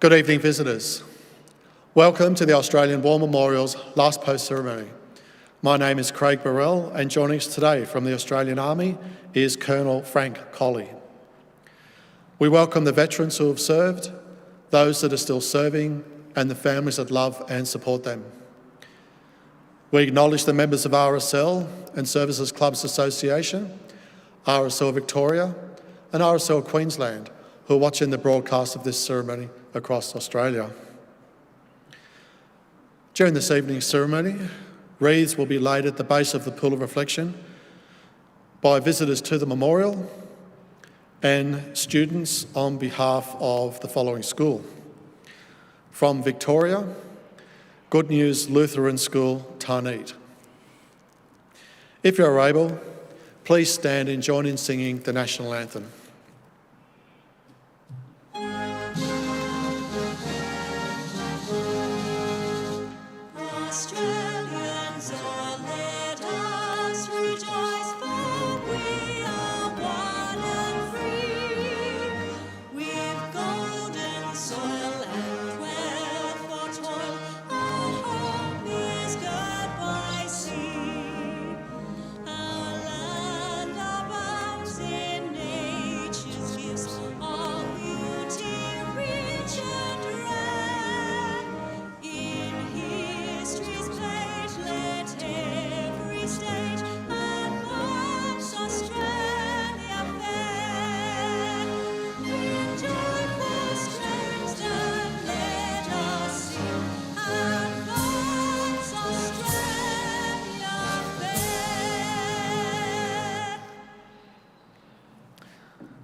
Good evening, visitors. Welcome to the Australian War Memorial's last post ceremony. My name is Craig Burrell, and joining us today from the Australian Army is Colonel Frank Colley. We welcome the veterans who have served, those that are still serving, and the families that love and support them. We acknowledge the members of RSL and Services Clubs Association, RSL Victoria, and RSL Queensland, who are watching the broadcast of this ceremony across Australia. During this evening's ceremony, wreaths will be laid at the base of the pool of reflection by visitors to the memorial and students on behalf of the following school. From Victoria, Good News Lutheran School, Tarneet. If you are able, please stand and join in singing the national anthem.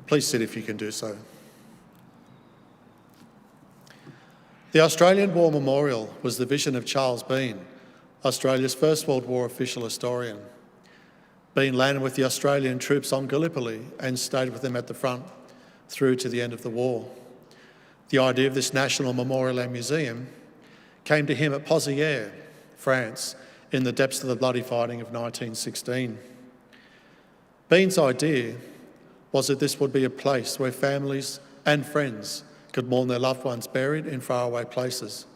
Please sit if you can do so. The Australian War Memorial was the vision of Charles Bean, Australia's First World War official historian. Bean landed with the Australian troops on Gallipoli and stayed with them at the front through to the end of the war. The idea of this national memorial and museum came to him at Pozières, France, in the depths of the bloody fighting of 1916. Bean's idea was that this would be a place where families and friends could mourn their loved ones buried in faraway places.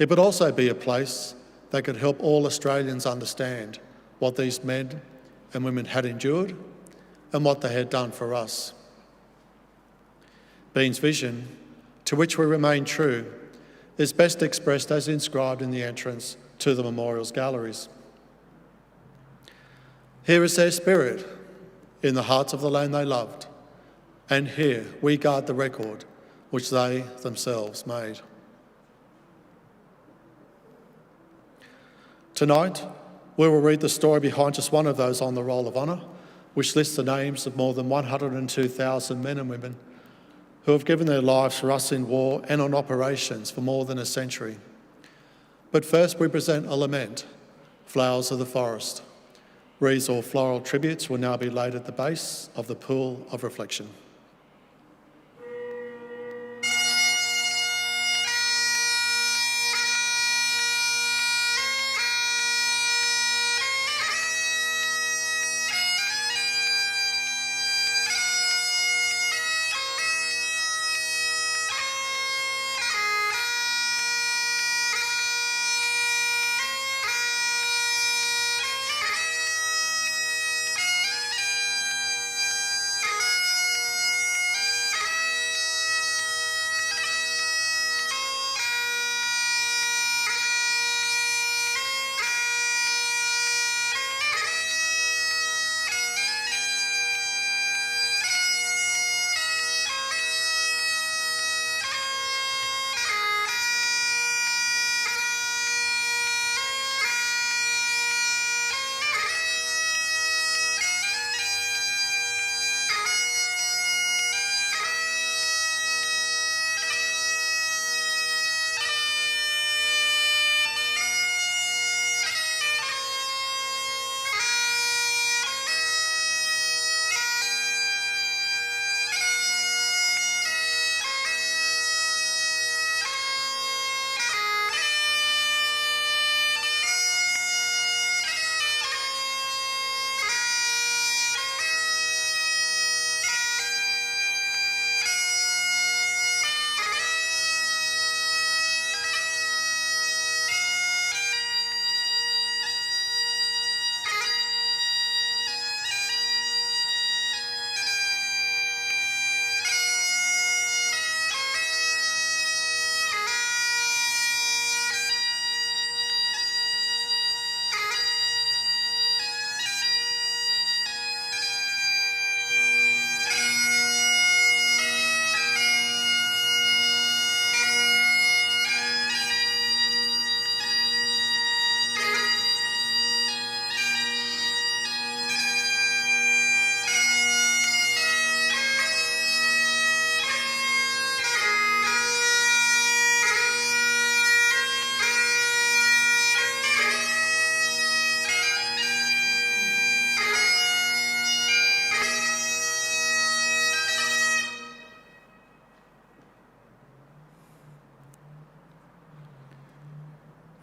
It would also be a place that could help all Australians understand what these men and women had endured and what they had done for us. Bean's vision, to which we remain true, is best expressed as inscribed in the entrance to the memorial's galleries. Here is their spirit, in the hearts of the land they loved, and here we guard the record which they themselves made. Tonight, we will read the story behind just one of those on the Roll of Honour, which lists the names of more than 102,000 men and women who have given their lives for us in war and on operations for more than a century. But first we present a lament, Flowers of the Forest. Wreaths or floral tributes will now be laid at the base of the pool of reflection.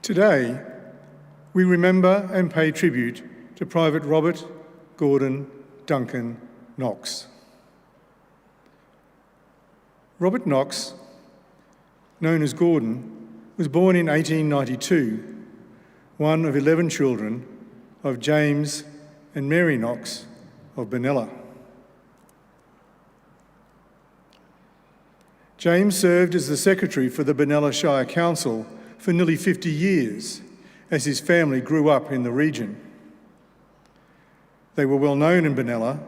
Today, we remember and pay tribute to Private Robert Gordon Duncan Knox. Robert Knox, known as Gordon, was born in 1892, one of 11 children of James and Mary Knox of Benalla. James served as the secretary for the Benalla Shire Council for nearly 50 years as his family grew up in the region. They were well known in Benalla,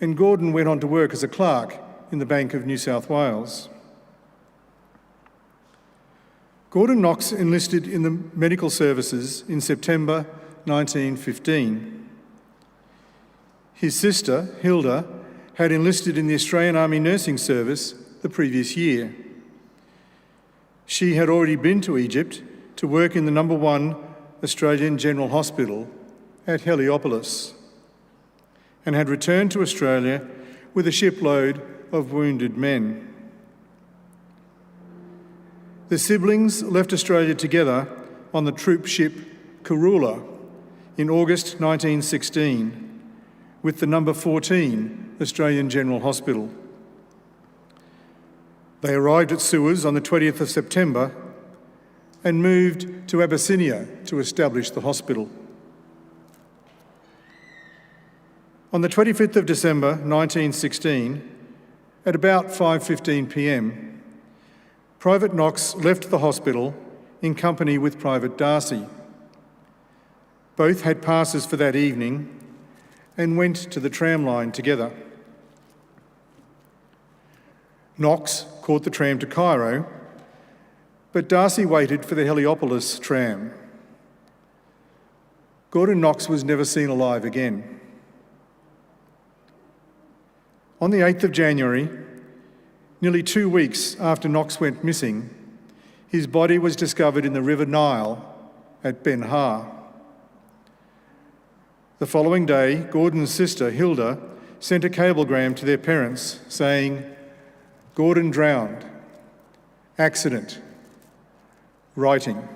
and Gordon went on to work as a clerk in the Bank of New South Wales. Gordon Knox enlisted in the medical services in September 1915. His sister, Hilda, had enlisted in the Australian Army Nursing Service the previous year. She had already been to Egypt to work in the No. 1 Australian General Hospital at Heliopolis and had returned to Australia with a shipload of wounded men. The siblings left Australia together on the troop ship Karula in August 1916 with the No. 14 Australian General Hospital. They arrived at Suez on the 20th of September and moved to Abyssinia to establish the hospital. On the 25th of December 1916, at about 5:15 p.m, Private Knox left the hospital in company with Private Darcy. Both had passes for that evening and went to the tram line together. Knox caught the tram to Cairo, but Darcy waited for the Heliopolis tram. Gordon Knox was never seen alive again. On the 8th of January, nearly 2 weeks after Knox went missing, his body was discovered in the River Nile at Ben Har. The following day, Gordon's sister, Hilda, sent a cablegram to their parents saying, "Gordon drowned. Accident. Writing."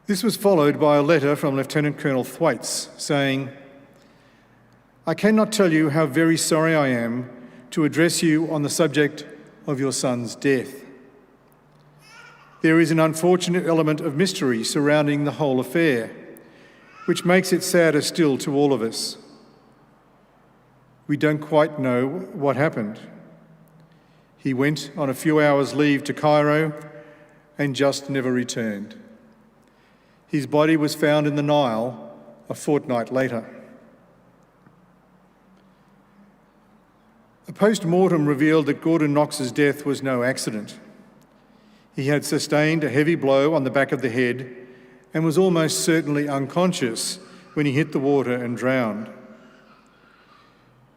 This was followed by a letter from Lieutenant Colonel Thwaites saying, "I cannot tell you how very sorry I am to address you on the subject of your son's death. There is an unfortunate element of mystery surrounding the whole affair, which makes it sadder still to all of us. We don't quite know what happened. He went on a few hours' leave to Cairo and just never returned. His body was found in the Nile a fortnight later." A post-mortem revealed that Gordon Knox's death was no accident. He had sustained a heavy blow on the back of the head and was almost certainly unconscious when he hit the water and drowned.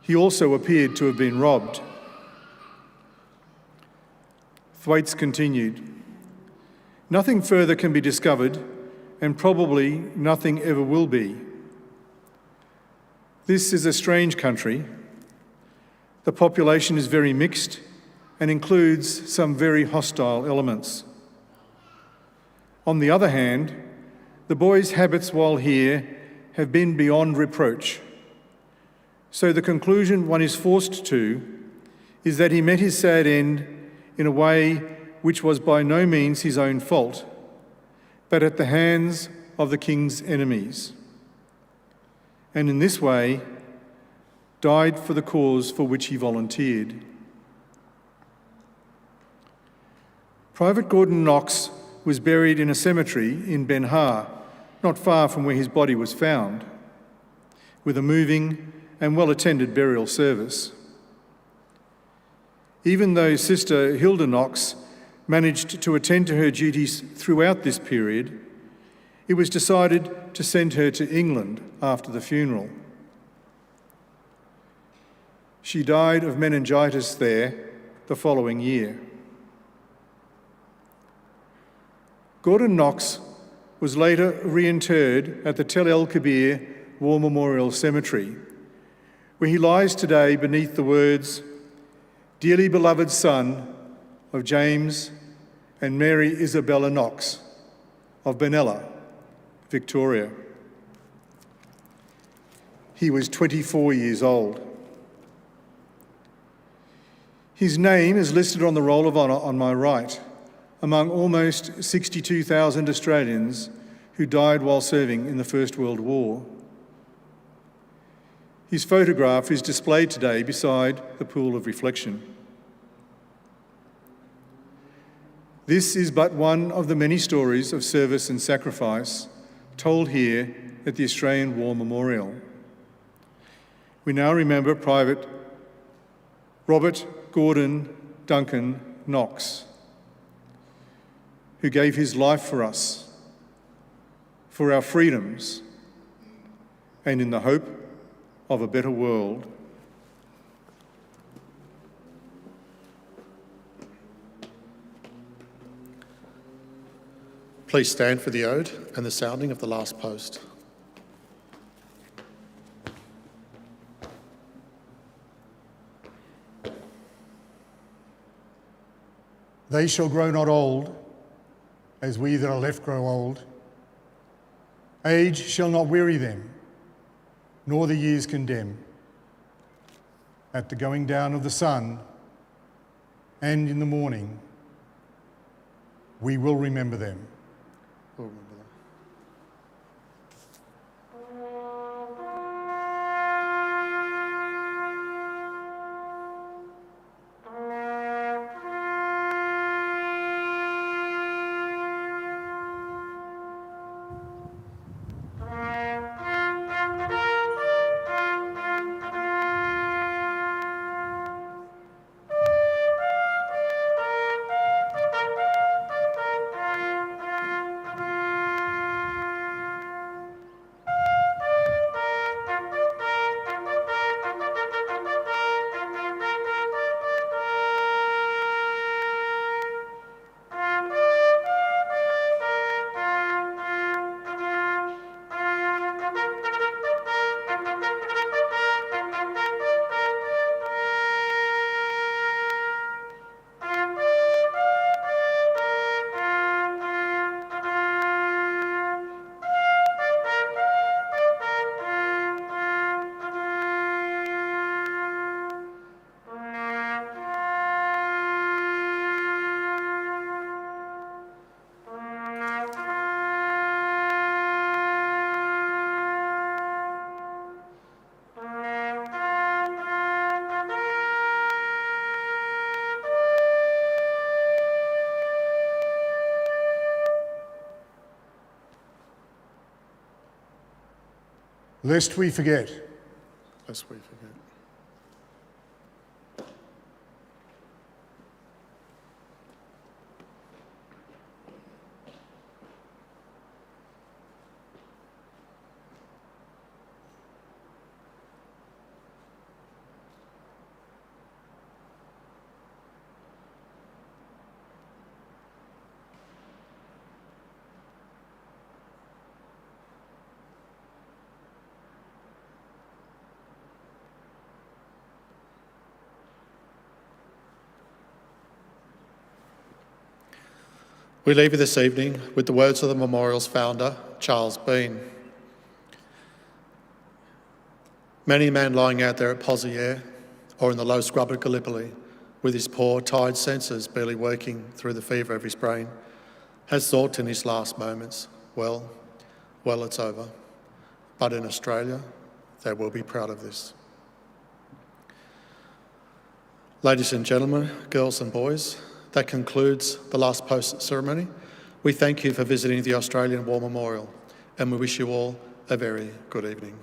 He also appeared to have been robbed. Thwaites continued, "Nothing further can be discovered, and probably nothing ever will be. This is a strange country. The population is very mixed and includes some very hostile elements. On the other hand, the boy's habits while here have been beyond reproach. So the conclusion one is forced to is that he met his sad end in a way which was by no means his own fault, but at the hands of the king's enemies, and in this way died for the cause for which he volunteered." Private Gordon Knox was buried in a cemetery in Ben Har, not far from where his body was found, with a moving and well-attended burial service. Even though Sister Hilda Knox managed to attend to her duties throughout this period, it was decided to send her to England after the funeral. She died of meningitis there the following year. Gordon Knox was later reinterred at the Tel El Kebir War Memorial Cemetery, where he lies today beneath the words, "Dearly beloved son of James and Mary Isabella Knox of Benalla, Victoria. He was 24 years old. His name is listed on the Roll of Honour on my right, among almost 62,000 Australians who died while serving in the First World War. His photograph is displayed today beside the pool of reflection. This is but one of the many stories of service and sacrifice told here at the Australian War Memorial. We now remember Private Robert Gordon Duncan Knox, who gave his life for us, for our freedoms, and in the hope of a better world. Please stand for the ode and the sounding of the last post. They shall grow not old, as we that are left grow old. Age shall not weary them, nor the years condemn. At the going down of the sun, and in the morning, we will remember them. We'll remember that. Lest we forget. Lest we forget. We leave you this evening with the words of the memorial's founder, Charles Bean. Many a man lying out there at Pozieres or in the low scrub at Gallipoli, with his poor, tired senses barely working through the fever of his brain, has thought in his last moments, well, it's over. But in Australia, they will be proud of this. Ladies and gentlemen, girls and boys, that concludes the last post ceremony. We thank you for visiting the Australian War Memorial, and we wish you all a very good evening.